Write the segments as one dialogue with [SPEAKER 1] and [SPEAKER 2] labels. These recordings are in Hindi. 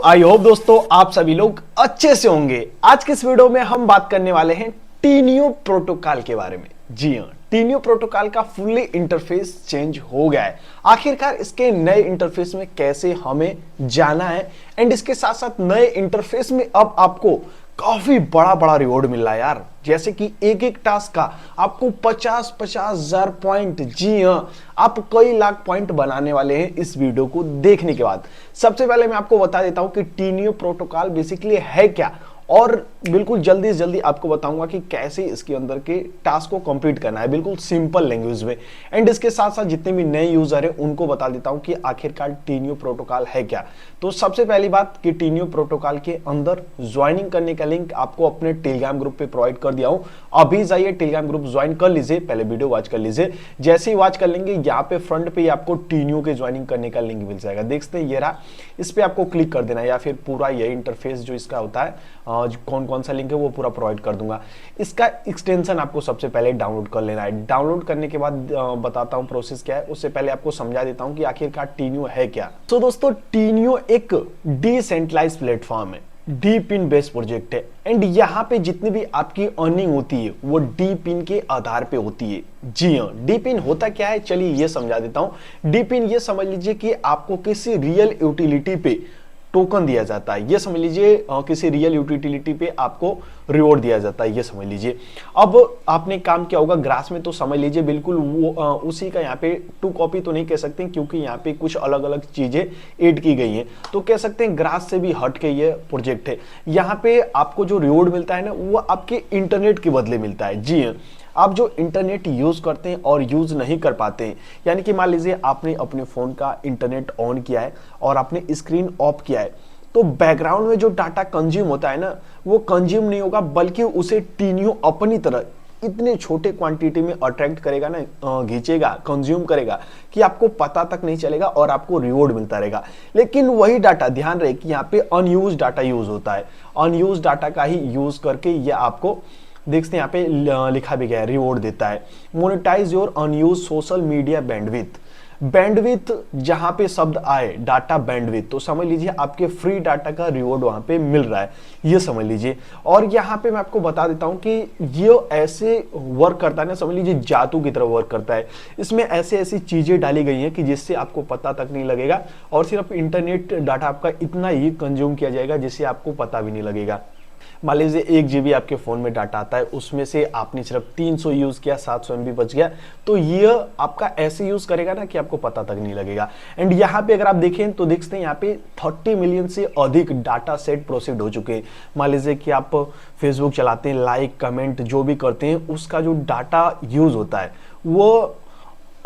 [SPEAKER 1] आई होप दोस्तों आप सभी लोग अच्छे से होंगे। आज के इस वीडियो में हम बात करने वाले हैं टीनियो प्रोटोकॉल के बारे में। जी हाँ, टीनियो प्रोटोकॉल का फुल्ली इंटरफेस चेंज हो गया है। आखिरकार इसके नए इंटरफेस में कैसे हमें जाना है एंड इसके साथ साथ नए इंटरफेस में अब आपको काफी बड़ा बड़ा रिवॉर्ड मिल रहा है यार। जैसे कि एक एक टास्क का आपको 50,000 पॉइंट। जी हाँ, आप कई लाख पॉइंट बनाने वाले हैं इस वीडियो को देखने के बाद। सबसे पहले मैं आपको बता देता हूं कि टीनियो प्रोटोकॉल बेसिकली है क्या, और बिल्कुल जल्दी से जल्दी आपको बताऊंगा कि कैसे इसके अंदर के टास्क को कंप्लीट करना है बिल्कुल सिंपल लैंग्वेज में। एंड इसके साथ साथ जितने भी नए यूजर हैं उनको बता देता हूं कि आखिरकार टीनियो प्रोटोकॉल है क्या। तो सबसे पहली बात कि टीनियो प्रोटोकॉल के अंदर ज्वाइनिंग करने का लिंक आपको अपने टेलीग्राम ग्रुप पे प्रोवाइड कर दिया हूं। अभी जाइए टेलीग्राम ग्रुप ज्वाइन कर लीजिए, पहले वीडियो वॉच कर लीजिए। जैसे ही वॉच कर लेंगे यहाँ पे फ्रंट पे आपको टीनियो के ज्वाइनिंग करने का लिंक मिल जाएगा। देखते हैं ये रहा, इस पे आपको क्लिक कर देना है या फिर पूरा ये इंटरफेस जो इसका होता है कौन कौन सा लिंक है वो पूरा प्रोवाइड कर दूंगा। इसका एक्सटेंशन आपको सबसे पहले डाउनलोड कर लेना है। डाउनलोड करने के बाद बताता हूं प्रोसेस क्या है, उससे पहले आपको समझा देता हूं कि आखिरकार टीनियो है क्या। तो दोस्तों टीनियो एक डिसेंट्रलाइज्ड प्लेटफॉर्म है, डीप इन बेस्ड प्रोजेक्ट है। एंड यहाँ पे जितनी भी आपकी अर्निंग होती है वो डीप इन के आधार पे होती है। जी हाँ, डीप इन होता क्या है चलिए ये समझा देता हूं। डीप इन ये समझ लीजिए कि आपको किसी रियल यूटिलिटी पे टोकन दिया जाता है, ये समझ लीजिए किसी रियल यूटिलिटी पे आपको रिवॉर्ड दिया जाता है, ये समझ लीजिए। अब आपने काम किया होगा ग्रास में, तो समझ लीजिए बिल्कुल वो उसी का यहाँ पे टू कॉपी तो नहीं कह सकते क्योंकि यहाँ पे कुछ अलग अलग चीजें ऐड की गई हैं, तो कह सकते हैं ग्रास से भी हट के ये प्रोजेक्ट है। यहाँ पे आपको जो रिवॉर्ड मिलता है ना वो आपके इंटरनेट के बदले मिलता है। जी हाँ, आप जो इंटरनेट यूज करते हैं और यूज नहीं कर पाते हैं, यानी कि मान लीजिए आपने अपने फोन का इंटरनेट ऑन किया है और आपने स्क्रीन ऑफ किया है, तो बैकग्राउंड में जो डाटा कंज्यूम होता है ना वो कंज्यूम नहीं होगा, बल्कि उसे टीनियो अपनी तरह इतने छोटे क्वांटिटी में अट्रैक्ट करेगा ना, खींचेगा, कंज्यूम करेगा कि आपको पता तक नहीं चलेगा और आपको रिवॉर्ड मिलता रहेगा। लेकिन वही डाटा, ध्यान रहे कि यहाँ पे अनयूज डाटा यूज होता है, अनयूज डाटा का ही यूज करके ये आपको देखते हैं यहाँ पे लिखा भी गया है, रिवॉर्ड देता है। Monetise your unused social media bandwidth. Bandwidth जहां पे शब्द आए, डाटा बैंडविथ, तो समझ लीजिए आपके फ्री डाटा का रिवॉर्ड वहां पे मिल रहा है, ये समझ लीजिए। और यहाँ पे मैं आपको बता देता हूं कि ये ऐसे वर्क करता है ना, समझ लीजिए जादू की तरह वर्क करता है। इसमें ऐसे ऐसी चीजें डाली गई हैं कि जिससे आपको पता तक नहीं लगेगा और सिर्फ इंटरनेट डाटा आपका इतना ही कंज्यूम किया जाएगा जिससे आपको पता भी नहीं लगेगा। मान लीजिए 1 GB आपके फोन में डाटा आता है, उसमें से आपने सिर्फ 300 यूज किया, 700 MB बच गया, तो ये आपका ऐसे यूज करेगा ना कि आपको पता तक नहीं लगेगा। एंड यहाँ पे अगर आप देखें तो देखते हैं यहाँ पे 30 मिलियन से अधिक डाटा सेट प्रोसीड हो चुके हैं। मान लीजिए कि आप फेसबुक चलाते हैं, लाइक कमेंट जो भी करते हैं, उसका जो डाटा यूज होता है वो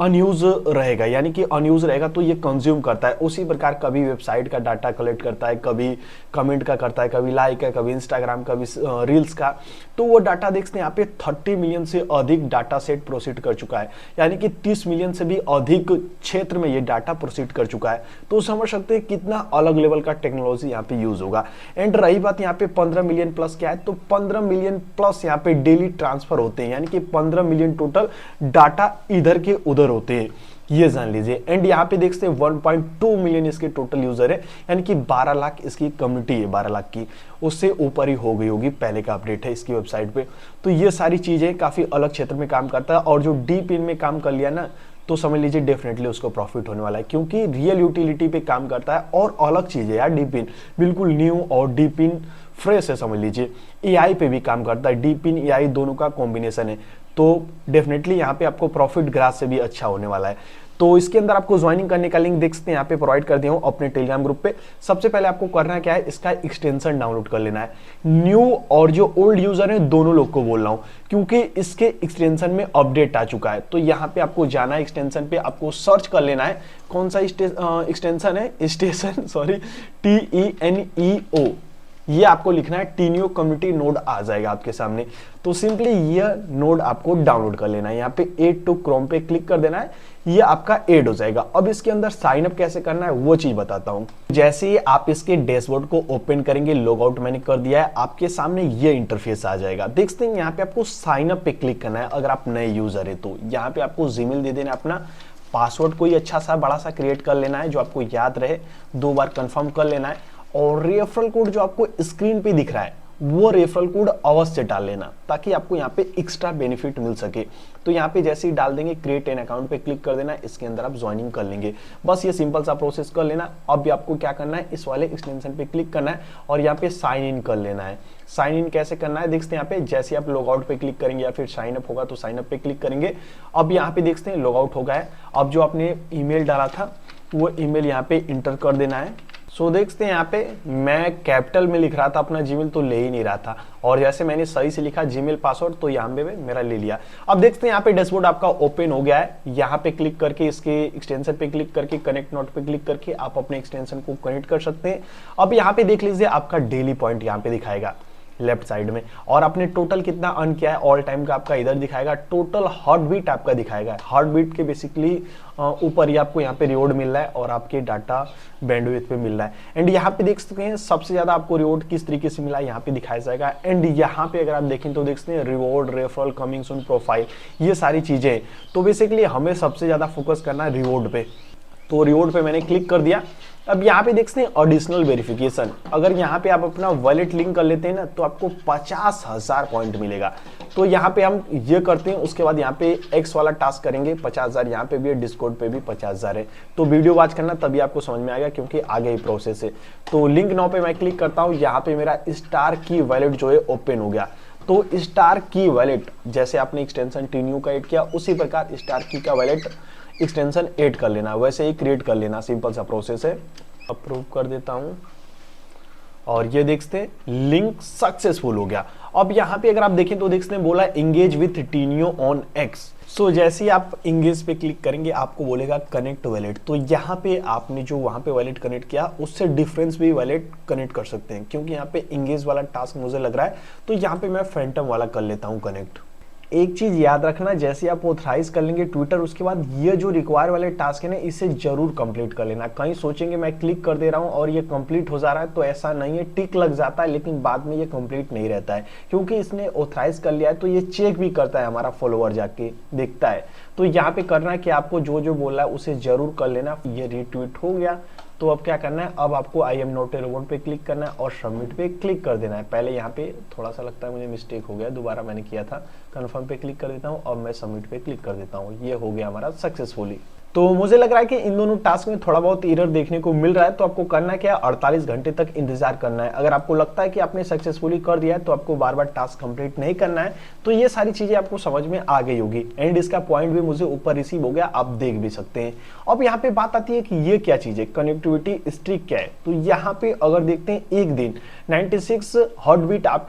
[SPEAKER 1] अनयूज रहेगा, यानी कि अनयूज रहेगा तो ये कंज्यूम करता है। उसी प्रकार कभी वेबसाइट का डाटा कलेक्ट करता है, कभी कमेंट का करता है, कभी लाइक का, कभी इंस्टाग्राम, कभी रील्स का। तो वो डाटा देखते हैं यहाँ पे 30 मिलियन से अधिक डाटा सेट प्रोसीड कर चुका है, यानी कि 30 मिलियन से भी अधिक क्षेत्र में ये डाटा प्रोसीड कर चुका है। तो समझ सकते हैं कितना अलग लेवल का टेक्नोलॉजी यहाँ पे यूज होगा। एंड रही बात यहाँ पे 15 मिलियन प्लस क्या है, तो 15 मिलियन प्लस यहाँ पे डेली ट्रांसफर होते हैं, यानी कि 15 मिलियन टोटल डाटा इधर के उधर होते हैं, ये जान लीजिए। एंड यहाँ पे देखते हैं 1.2 मिलियन इसके टोटल यूजर है, यानी कि 12 लाख इसकी कम्युनिटी है, 12 लाख की, उससे ऊपर ही हो गई होगी, पहले का अपडेट है इसकी वेबसाइट पे। तो ये सारी चीजें काफी अलग क्षेत्र में काम करता है, और जो डीप इन में काम कर लिया ना तो समझ लीजिए डेफिनेटली उसको प्रॉफिट होने वाला है, क्योंकि रियल यूटिलिटी पे काम करता है और अलग चीज है यार। डीप इन बिल्कुल न्यू और डीप इन फ्रेश है, समझ लीजिए। एआई पे भी काम करता है, डीप इन एआई दोनों का कॉम्बिनेशन है, तो डेफिनेटली यहाँ पे आपको प्रॉफिट ग्रास से भी अच्छा होने वाला है। तो इसके अंदर आपको ज्वाइनिंग करने का लिंक देखते हैं यहाँ पे प्रोवाइड कर दिया हूँ अपने टेलीग्राम ग्रुप पे। सबसे पहले आपको करना क्या है, इसका एक्सटेंशन डाउनलोड कर लेना है। न्यू और जो ओल्ड यूजर है दोनों लोग को बोल रहा हूँ, क्योंकि इसके एक्सटेंशन में अपडेट आ चुका है। तो यहाँ पे आपको जाना है, एक्सटेंशन पे आपको सर्च कर लेना है कौन सा एक्सटेंशन है, स्टेशन सॉरी TENEO, ये आपको लिखना है। टीनियो कम्युनिटी नोड आ जाएगा आपके सामने, तो सिंपली ये नोड आपको डाउनलोड कर लेना है। यहाँ पे ऐड टू क्रोम पे क्लिक कर देना है, ये आपका ऐड हो जाएगा। अब इसके अंदर साइन अप कैसे करना है वो चीज बताता हूँ। जैसे ही आप इसके डैशबोर्ड को ओपन करेंगे, लॉग आउट मैंने कर दिया है, आपके सामने ये इंटरफेस आ जाएगा। देखते हैं यहाँ पे आपको साइन अप पे क्लिक करना है अगर आप नए यूजर है तो। यहाँ पे आपको जीमेल दे देना, अपना पासवर्ड कोई अच्छा सा बड़ा सा क्रिएट कर लेना है जो आपको याद रहे, 2 बार कंफर्म कर लेना है। और रेफरल कोड जो आपको स्क्रीन पे दिख रहा है वो रेफरल कोड अवश्य डाल लेना, ताकि आपको यहाँ पे एक्स्ट्रा बेनिफिट मिल सके। तो यहाँ पे जैसे ही डाल देंगे क्रिएट एन अकाउंट पे क्लिक कर देना, इसके अंदर आप ज्वाइनिंग कर लेंगे। बस ये सिंपल सा प्रोसेस कर लेना। अब आपको क्या करना है, इस वाले एक्सटेंशन पे क्लिक करना है और यहाँ पे साइन इन कर लेना है। साइन इन कैसे करना है देखते हैं यहाँ पे, जैसे आप लॉग आउट पे क्लिक करेंगे या फिर साइन अप होगा तो साइन अप पे क्लिक करेंगे। अब यहाँ पे देखते हैं लॉग आउट हो गया है। अब जो आपने ईमेल डाला था वो ईमेल यहाँ पे इंटर कर देना है। सो देखते हैं यहाँ पे मैं कैपिटल में लिख रहा था अपना जीमेल तो ले ही नहीं रहा था, और जैसे मैंने सही से लिखा जीमेल पासवर्ड तो यहाँ पे मेरा ले लिया। अब देखते हैं यहाँ पे डैशबोर्ड आपका ओपन हो गया है। यहाँ पे क्लिक करके इसके एक्सटेंशन पे क्लिक करके कनेक्ट नोट पे क्लिक करके आप अपने एक्सटेंशन को कनेक्ट कर सकते हैं। अब यहाँ पे देख लीजिए आपका डेली पॉइंट यहाँ पे दिखाएगा लेफ्ट साइड में, और आपने टोटल कितना अर्न किया है ऑल टाइम का आपका इधर दिखाएगा। टोटल हार्ट बीट आपका दिखाएगा। हार्ट बीट के बेसिकली ऊपर ही आपको यहाँ पे रिवॉर्ड मिल रहा है और आपके डाटा बैंडविड्थ पे मिल रहा है। एंड यहाँ पे देख सकते हैं सबसे ज्यादा आपको रिवॉर्ड किस तरीके से मिला है यहाँ पे दिखाया जाएगा। एंड यहाँ पे अगर आप देखें तो देख सकते हैं reward, referral, coming soon, profile, ये सारी चीजें। तो बेसिकली हमें सबसे ज्यादा फोकस करना है रिवॉर्ड पे। तो रिवॉर्ड पे मैंने क्लिक कर दिया। अब यहाँ पे देख सकते हैं एडिशनल वेरिफिकेशन, अगर यहाँ पे आप अपना वॉलेट लिंक कर लेते हैं ना तो आपको 50,000 पॉइंट मिलेगा। तो यहाँ पे हम ये करते हैं, उसके बाद यहाँ पे एक्स वाला टास्क करेंगे 50,000, यहाँ पे भी है, डिस्कॉर्ड पे भी 50,000 है। तो वीडियो वॉच करना तभी आपको समझ में आएगा क्योंकि आगे ही प्रोसेस है। तो लिंक नाउ पे मैं क्लिक करता हूँ। यहाँ पे मेरा स्टार की वॉलेट जो है ओपन हो गया। तो स्टार की वॉलेट जैसे आपने एक्सटेंशन टीन्यू का ऐड किया उसी प्रकार स्टार की का वॉलेट एक्सटेंशन ऐड कर लेना, वैसे ही क्रिएट कर लेना। सिंपल सा प्रोसेस है। अप्रूव कर देता हूं और ये देखते हैं लिंक सक्सेसफुल हो गया। अब यहाँ पे अगर आप देखें तो देखते हैं बोला एंगेज विथ टीनियो ऑन एक्स। सो जैसे ही आप इंगेज पे क्लिक करेंगे आपको बोलेगा कनेक्ट वॉलेट। तो यहाँ पे आपने जो वहां पे वॉलेट कनेक्ट किया उससे डिफरेंस भी वॉलेट कनेक्ट कर सकते हैं, क्योंकि यहाँ पे इंगेज वाला टास्क मुझे लग रहा है तो यहाँ पे मैं फैंटम वाला कर लेता हूँ कनेक्ट। एक चीज याद रखना, जैसे आप ऑथराइज कर लेंगे ट्विटर उसके बाद ये जो रिक्वायर वाले टास्क है ना इसे जरूर कंप्लीट कर लेना। कहीं सोचेंगे मैं क्लिक कर दे रहा हूं और ये कंप्लीट हो जा रहा है, तो ऐसा नहीं है। टिक लग जाता है लेकिन बाद में ये कंप्लीट नहीं रहता है, क्योंकि इसने ऑथराइज कर लिया है तो ये चेक भी करता है, हमारा फॉलोअर जाके देखता है। तो यहाँ पे करना है कि आपको जो जो बोला है उसे जरूर कर लेना। ये रिट्वीट हो गया तो अब क्या करना है, अब आपको I am not a robot पे क्लिक करना है और सबमिट पे क्लिक कर देना है। पहले यहाँ पे थोड़ा सा लगता है मुझे मिस्टेक हो गया, दोबारा मैंने किया था। कंफर्म पे क्लिक कर देता हूँ और मैं सबमिट पे क्लिक कर देता हूँ। ये हो गया हमारा सक्सेसफुली। तो मुझे लग रहा है कि इन दोनों टास्क में थोड़ा बहुत एरर देखने को मिल रहा है, तो आपको करना क्या है, 48 घंटे तक इंतजार करना है। अगर आपको लगता है कि आपने सक्सेसफुली कर दिया है तो आपको बार बार टास्क कंप्लीट नहीं करना है। तो ये सारी चीजें आपको समझ में आ गई होगी। एंड इसका पॉइंट भी मुझे ऊपर रिसीव हो गया, आप देख भी सकते हैं। अब यहाँ पे बात आती है कि ये क्या चीज है, कनेक्टिविटी स्ट्रिक क्या है। तो यहाँ पे अगर देखते हैं एक दिन 96 हार्ट बीट आप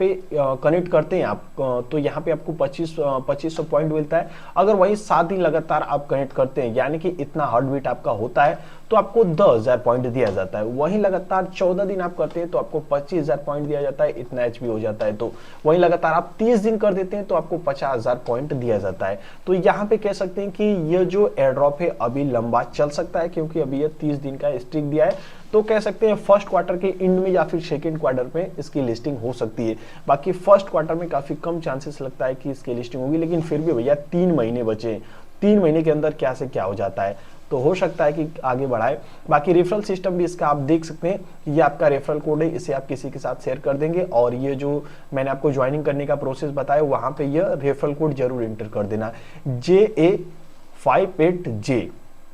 [SPEAKER 1] कनेक्ट करते हैं आप, तो यहाँ पे आपको 2500 पॉइंट मिलता है। अगर वही 7 दिन लगातार आप कनेक्ट करते हैं, यानी कि इतना हार्ट बीट आपका होता है, तो आपको 10,000 पॉइंट दिया जाता है। वहीं लगातार 14 दिन आप करते हैं तो आपको 25,000 पॉइंट दिया जाता है, इतना एचपी हो जाता है। तो वहीं लगातार आप 30 दिन कर देते हैं तो आपको 50,000 पॉइंट दिया जाता है। तो यहाँ पे कह सकते हैं कि ये जो एयर ड्रॉप है अभी लंबा चल सकता है, क्योंकि अभी ये 30 दिन का स्ट्रिक दिया है। तो कह सकते हैं फर्स्ट क्वार्टर के एंड में या फिर सेकेंड क्वार्टर में इसकी लिस्टिंग हो सकती है। बाकी फर्स्ट क्वार्टर में काफी कम चांसेस लगता है कि इसकी लिस्टिंग होगी, लेकिन फिर भी भैया 3 महीने बचे, 3 महीने के अंदर क्या से क्या हो जाता है, तो हो सकता है कि आगे बढ़ाए। बाकी रेफरल सिस्टम भी इसका आप देख सकते हैं, ये आपका रेफरल कोड है, इसे आप किसी के साथ शेयर कर देंगे। और ये जो मैंने आपको ज्वाइनिंग करने का प्रोसेस बताया वहां पे ये रेफरल कोड जरूर एंटर कर देना, JA58J,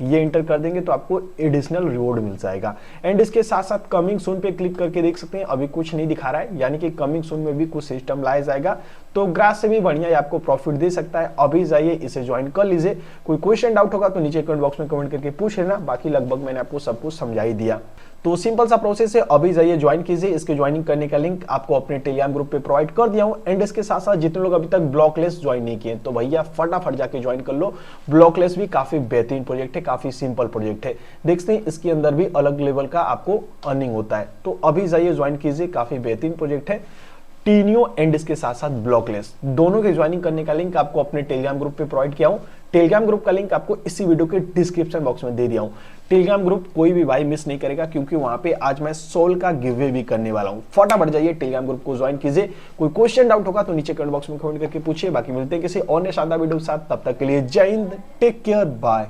[SPEAKER 1] ये इंटर कर देंगे तो आपको एडिशनल रिवॉर्ड मिल जाएगा। एंड इसके साथ साथ कमिंग सून पे क्लिक करके देख सकते हैं अभी कुछ नहीं दिखा रहा है, यानी कि कमिंग सून में भी कुछ सिस्टम लाया जाएगा। तो ग्रास से भी बढ़िया ये आपको प्रॉफिट दे सकता है। अभी जाइए इसे ज्वाइन कर लीजिए। कोई क्वेश्चन डाउट होगा तो नीचे कमेंट बॉक्स में कमेंट करके पूछ लेना, बाकी लगभग मैंने आपको सब कुछ समझा ही दिया। तो सिंपल सा प्रोसेस है, अभी जाइए ज्वाइन कीजिए। इसके ज्वाइनिंग करने का लिंक आपको अपने टेलीग्राम ग्रुप पे प्रोवाइड कर दिया हूं। एंड इसके साथ साथ जितने लोग अभी तक ब्लॉकलेस ज्वाइन नहीं किए तो भैया फटाफट जाके ज्वाइन कर लो। ब्लॉकलेस भी काफी बेहतरीन प्रोजेक्ट है, काफी सिंपल प्रोजेक्ट है। देखते हैं इसके अंदर भी अलग लेवल का आपको अर्निंग होता है। तो अभी जाइए ज्वाइन कीजिए, काफी बेहतरीन प्रोजेक्ट है टीनियो एंड इसके साथ साथ ब्लॉकलेस, दोनों के ज्वाइनिंग करने का लिंक आपको अपने टेलीग्राम ग्रुप पे प्रोवाइड किया हूं। टेलीग्राम ग्रुप का लिंक आपको इसी वीडियो के डिस्क्रिप्शन बॉक्स में दे दिया हूं। टेलीग्राम ग्रुप कोई भी भाई मिस नहीं करेगा, क्योंकि वहां पे आज मैं सोल का गिवअवे भी करने वाला हूं। फटाफट जाइए टेलीग्राम ग्रुप को ज्वाइन कीजिए। कोई क्वेश्चन डाउट होगा तो नीचे कमेंट बॉक्स में कमेंट करके पूछिए। बाकी मिलते हैं किसी और नए शानदार वीडियो के साथ, तब तक के लिए जय हिंद, टेक केयर, बाय।